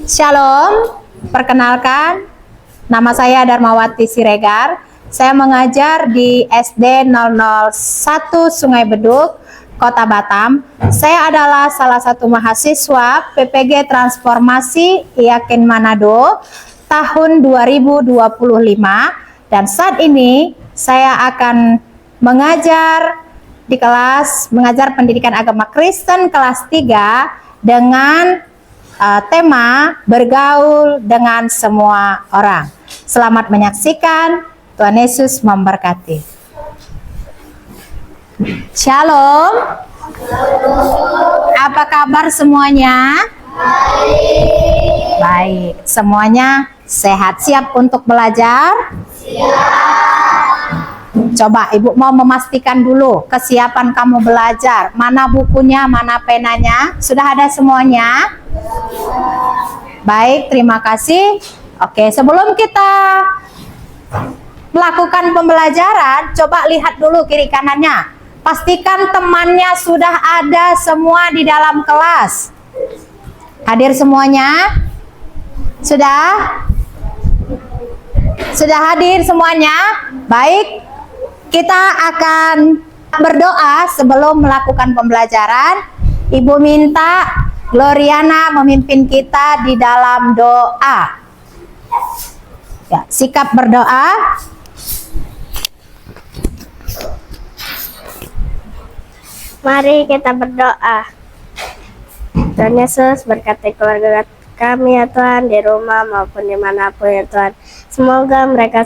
Shalom, perkenalkan, nama saya Darmawati Siregar. Saya mengajar di SD 001 Sungai Beduk, Kota Batam. Saya adalah salah satu mahasiswa PPG Transformasi Yakin Manado tahun 2025, dan saat ini saya akan mengajar di kelas mengajar pendidikan agama Kristen kelas 3 dengan tema bergaul dengan semua orang. Selamat menyaksikan, Tuhan Yesus memberkati. Shalom. Apa kabar semuanya? Baik, semuanya sehat, siap untuk belajar? Coba Ibu mau memastikan dulu kesiapan kamu belajar. Mana bukunya, mana penanya? Sudah ada semuanya? Baik, terima kasih. Oke, sebelum kita melakukan pembelajaran, coba lihat dulu kiri kanannya. Pastikan temannya sudah ada semua di dalam kelas. Hadir semuanya? Sudah? Sudah hadir semuanya? Baik, kita akan berdoa sebelum melakukan pembelajaran. Ibu minta Gloriana memimpin kita di dalam doa. Ya, sikap berdoa. Mari kita berdoa. Tuhan Yesus, berkati keluarga kami ya Tuhan, di rumah maupun dimanapun ya Tuhan. Semoga mereka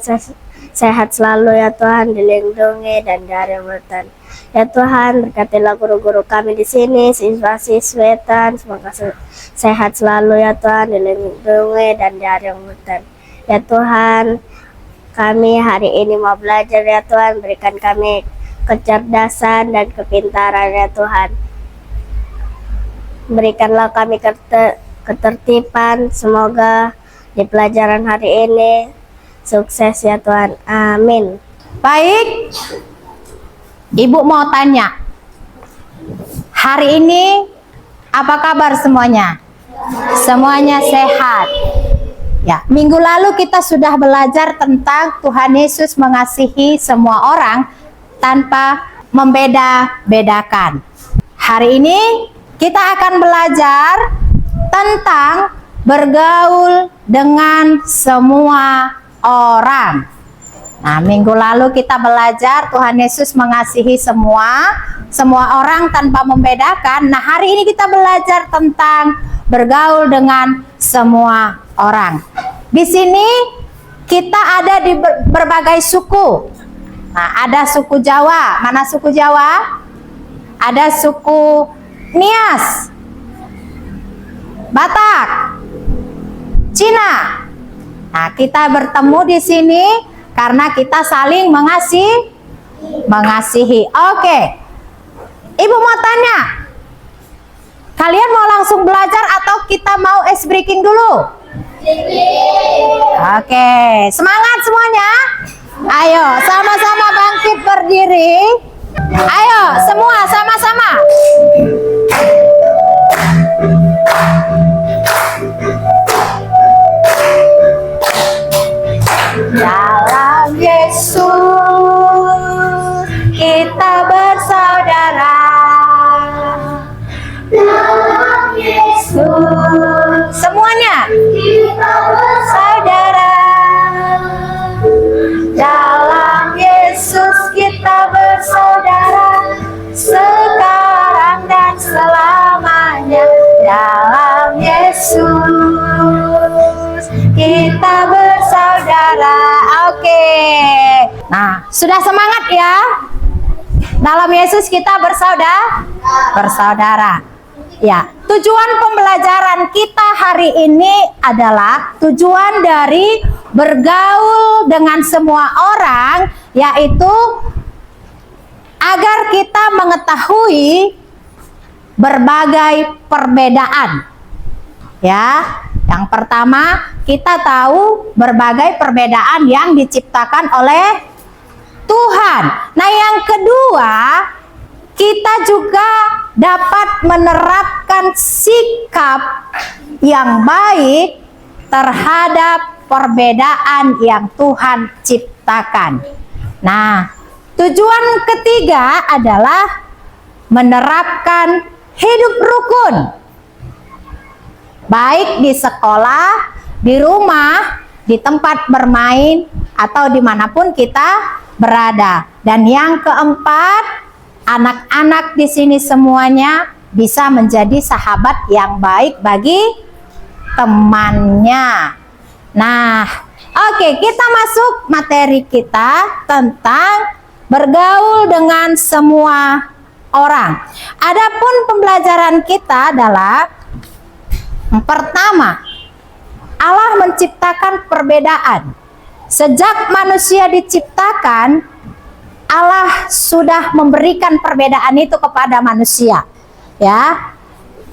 sehat selalu ya Tuhan, dilindungi dan dari mutan. Ya Tuhan, berkatilah guru-guru kami di sini, siswa-siswi Tuhan, semoga sehat selalu ya Tuhan, dilindungi dan dari mutan. Ya Tuhan, kami hari ini mau belajar ya Tuhan, berikan kami kecerdasan dan kepintaran ya Tuhan. Berikanlah kami ketertiban, semoga di pelajaran hari ini sukses ya Tuhan, amin. Baik, Ibu mau tanya, hari ini apa kabar semuanya? Semuanya sehat? Ya, minggu lalu kita sudah belajar tentang Tuhan Yesus mengasihi semua orang tanpa membeda-bedakan. Hari ini kita akan belajar tentang bergaul dengan semua orang. Nah, minggu lalu kita belajar Tuhan Yesus mengasihi semua orang tanpa membedakan. Nah, hari ini kita belajar tentang bergaul dengan semua orang. Di sini kita ada di berbagai suku. Nah, ada suku Jawa. Mana suku Jawa? Ada suku Nias, Batak, Cina. Nah, kita bertemu di sini karena kita saling mengasihi. Oke. Ibu mau tanya, kalian mau langsung belajar atau kita mau ice breaking dulu? Oke, semangat semuanya. Ayo, sama-sama bangkit berdiri. Ayo, semua sama-sama. Dalam Yesus kita bersaudara. Dalam Yesus semuanya kita bersaudara. Dalam Yesus kita bersaudara, sekarang dan selamanya. Dalam Yesus kita bersaudara. Oke. Nah, sudah semangat ya? Dalam Yesus kita bersaudara. Ya, tujuan pembelajaran kita hari ini adalah tujuan dari bergaul dengan semua orang, yaitu agar kita mengetahui berbagai perbedaan. Ya, yang pertama kita tahu berbagai perbedaan yang diciptakan oleh Tuhan. Nah, yang kedua kita juga dapat menerapkan sikap yang baik terhadap perbedaan yang Tuhan ciptakan. Nah, tujuan ketiga adalah menerapkan hidup rukun, baik di sekolah, di rumah, di tempat bermain, atau dimanapun kita berada. Dan yang keempat, anak-anak di sini semuanya bisa menjadi sahabat yang baik bagi temannya. Nah, oke, kita masuk materi kita tentang bergaul dengan semua orang. Adapun pembelajaran kita adalah pertama, Allah menciptakan perbedaan. Sejak manusia diciptakan, Allah sudah memberikan perbedaan itu kepada manusia. Ya.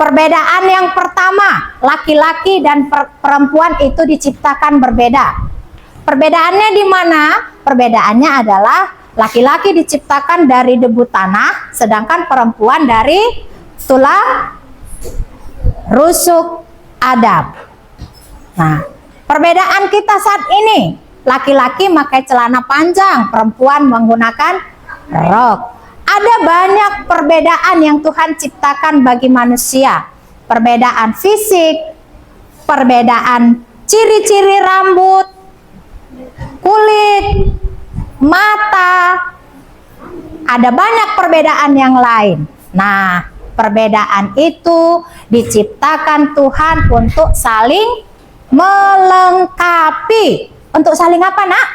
Perbedaan yang pertama, laki-laki dan perempuan itu diciptakan berbeda. Perbedaannya di mana? Perbedaannya adalah laki-laki diciptakan dari debu tanah, sedangkan perempuan dari tulang rusuk Adam. Nah, perbedaan kita saat ini, laki-laki pakai celana panjang, perempuan menggunakan rok. Ada banyak perbedaan yang Tuhan ciptakan bagi manusia. Perbedaan fisik, perbedaan ciri-ciri rambut, kulit, mata. Ada banyak perbedaan yang lain. Nah, perbedaan itu diciptakan Tuhan untuk saling melengkapi. Untuk saling apa, Nak?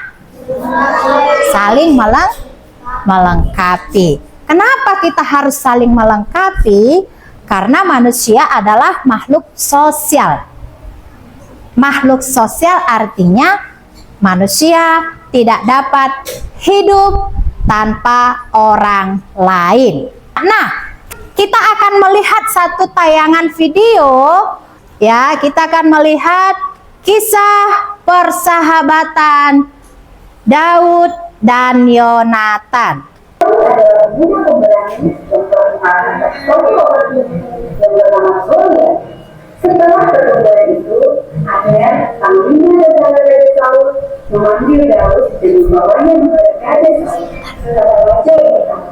Saling melengkapi. Kenapa kita harus saling melengkapi? Karena manusia adalah makhluk sosial. Makhluk sosial artinya manusia tidak dapat hidup tanpa orang lain. Nah, kita akan melihat satu tayangan video, ya. Kita akan melihat kisah persahabatan Daud dan Yonatan. Setelah pertemuan itu, akhirnya panglima tentara Raja Saul memanggil Daud dan membawanya kepada Raja Saul. Kata Raja yang tahu,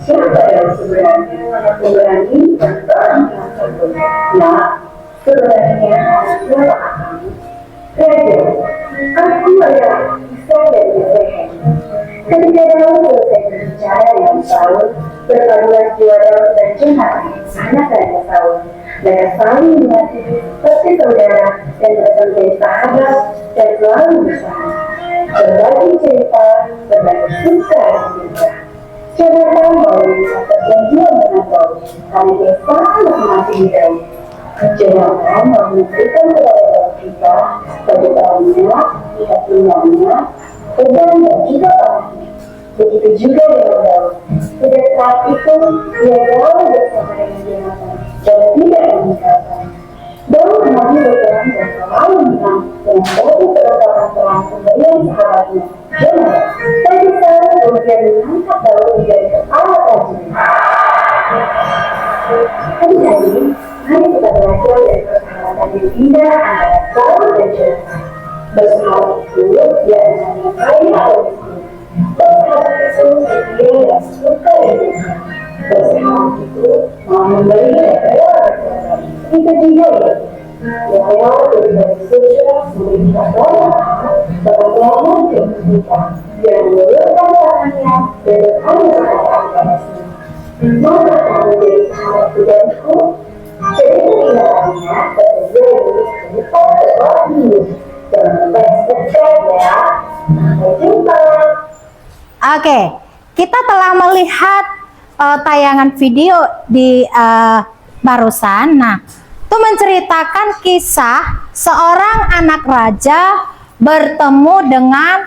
siapa yang sebenarnya memberani dan berani yang satu? Nah, sebenarnya siapa kamu? Raja, aku adalah Isai dari Bethlehem. Ketika Daud selesai berbicara dengan Saul, berpaduan jiwa Daud dan Yonatan, anak Raja Saul. Mereka saling mengasihi seperti saudara dan berbagai sahabat dan selalu bersama. Berbagi cerita, berbagi suka dan duka. Yonatan mau melihat perjanjian dengan Daud, karena dia sangat mengasihi Daud. Yonatan mau memberikan kepada Daud kita bagi tahunnya, lihat bunganya, pedang dan juga panahnya. Begitu juga dengan Daud. Sejak saat itu, dia jauh bersama dengan Yonatan dan tidak meninggalkan. Daud mengambil berperang dan selalu menang dengan batu perlengkapan perang pemberian sahabatnya, Yonatan. Tapi Saul kemudian mengangkat Daud menjadi kepala prajurit. Hari-hari, mari kita belajar dari persahabatan yang indah antara Saul dan Yonatan. Bersahabat itu, dia adalah baik atau miskin. Bersahabat itu, dia yang suka dan duka. Bersahabat itu mau memberi dan rela berkorban. Itu juga ya. Rela berbagi sosial, memberikan banyak hal, berkorban dan kita. Dia mengulurkan tangannya dan bertanya kepada kita. Maka kamu jadi sahabat pribadiku? Jadi ketinggalannya tersedia di kita sesuatu. Jangan lupa subscribe ya. Sampai jumpa. Oke, kita telah melihat tayangan video di barusan. Nah, itu menceritakan kisah seorang anak raja bertemu dengan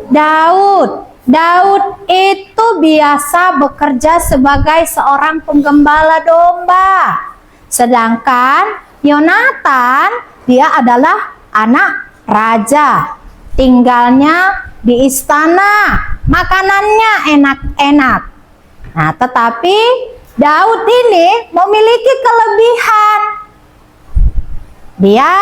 Daud. Daud itu biasa bekerja sebagai seorang penggembala domba. Sedangkan Yonatan, dia adalah anak raja. Tinggalnya di istana, makanannya enak-enak. Nah, tetapi Daud ini memiliki kelebihan. Dia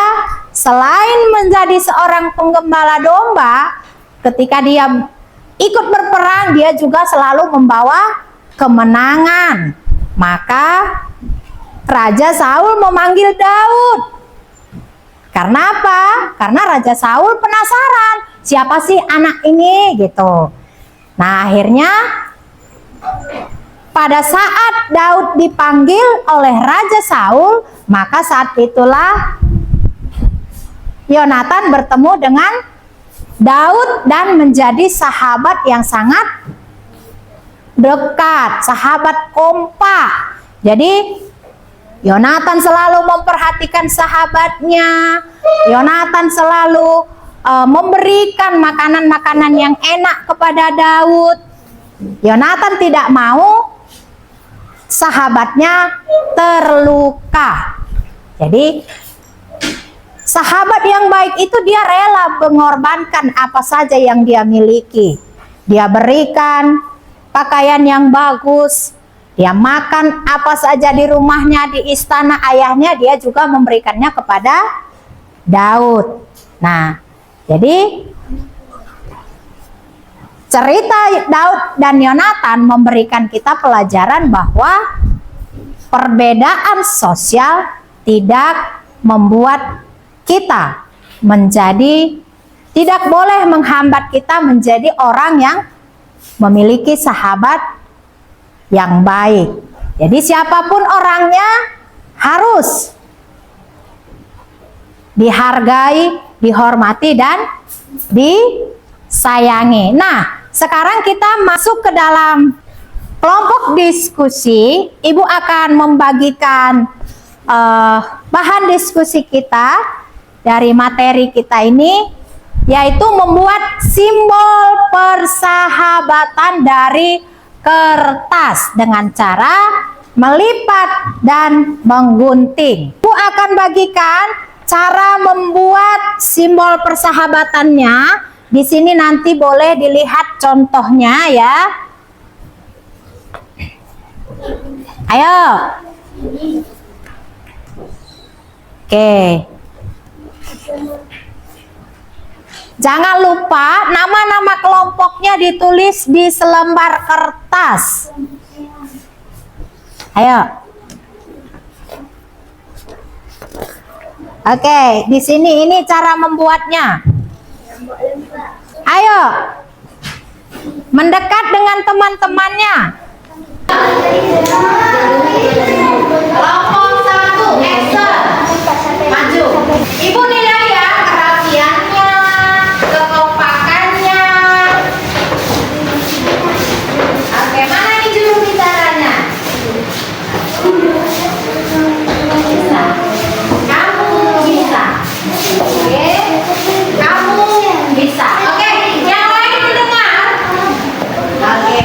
selain menjadi seorang penggembala domba, ketika dia ikut berperang, dia juga selalu membawa kemenangan. Maka Raja Saul memanggil Daud. Karena apa? Karena Raja Saul penasaran, siapa sih anak ini gitu. Nah, akhirnya pada saat Daud dipanggil oleh Raja Saul, maka saat itulah Yonatan bertemu dengan Daud dan menjadi sahabat yang sangat dekat, sahabat kompak. Jadi Yonatan selalu memperhatikan sahabatnya. Yonatan selalu memberikan makanan-makanan yang enak kepada Daud. Yonatan tidak mau sahabatnya terluka. Jadi sahabat yang baik itu dia rela mengorbankan apa saja yang dia miliki. Dia berikan pakaian yang bagus, dia makan apa saja di rumahnya, di istana ayahnya, dia juga memberikannya kepada Daud. Nah, jadi cerita Daud dan Yonatan memberikan kita pelajaran bahwa perbedaan sosial tidak membuat kita tidak boleh menghambat kita menjadi orang yang memiliki sahabat yang baik. Jadi siapapun orangnya harus dihargai, dihormati, dan disayangi. Nah, sekarang kita masuk ke dalam kelompok diskusi. Ibu akan membagikan bahan diskusi kita dari materi kita ini, yaitu membuat simbol persahabatan dari kertas dengan cara melipat dan menggunting. Ibu akan bagikan cara membuat simbol persahabatannya. Di sini nanti boleh dilihat contohnya ya. Ayo. Oke. Jangan lupa nama-nama kelompoknya ditulis di selembar kertas. Ayo. Oke, di sini ini cara membuatnya. Ayo. Mendekat dengan teman-temannya. Kelompok 1, action. Maju. Ibu nilai ya kerapiannya, kekompakannya. Oke, mana nih juru bicaranya? Bisa. Kamu bisa. Oke. Kamu bisa. Oke, yang lain mendengar. Oke.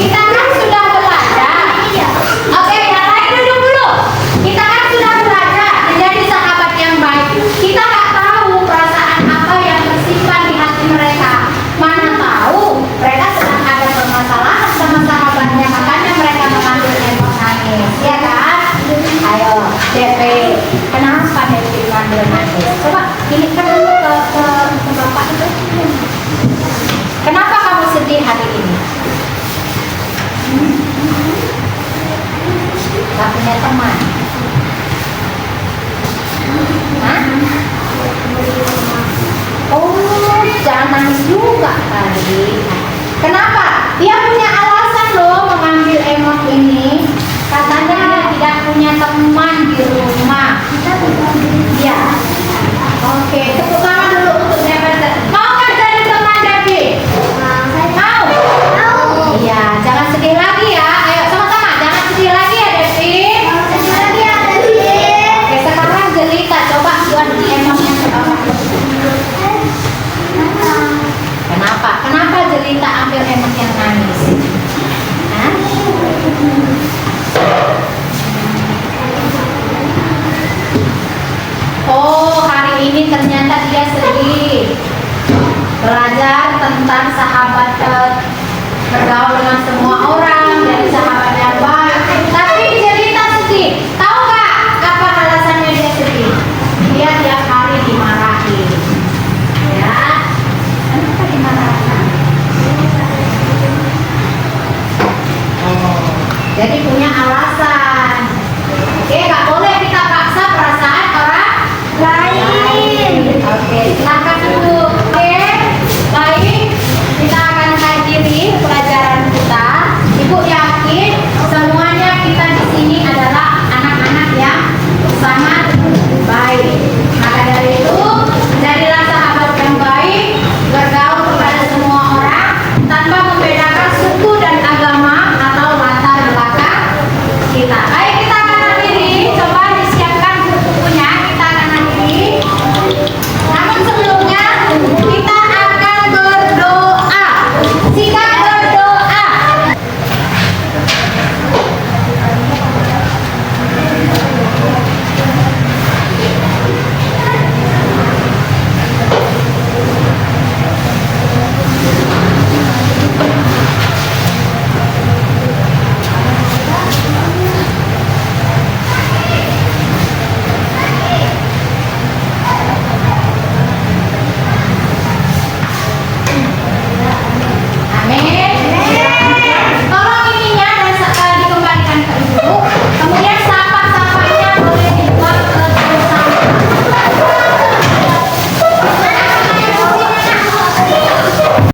Kita kan sudah belajar. Oke, yang lain duduk dulu. Kita kan sudah belajar menjadi sahabat yang baik. Kita nggak tahu perasaan apa yang tersimpan di hati mereka. Mana tahu mereka sedang ada permasalahan sama sahabatnya, makanya mereka mengambil handphone nangis, ya kan? Ayo, DP. Kenapa DP ngambil nangis? Coba ini kan dulu ke bapak itu. Kenapa kamu sedih hari ini? Gak punya teman. Hah? Oh, jangan nangis juga tadi. Kenapa? Dia punya alasan loh mengambil emot ini.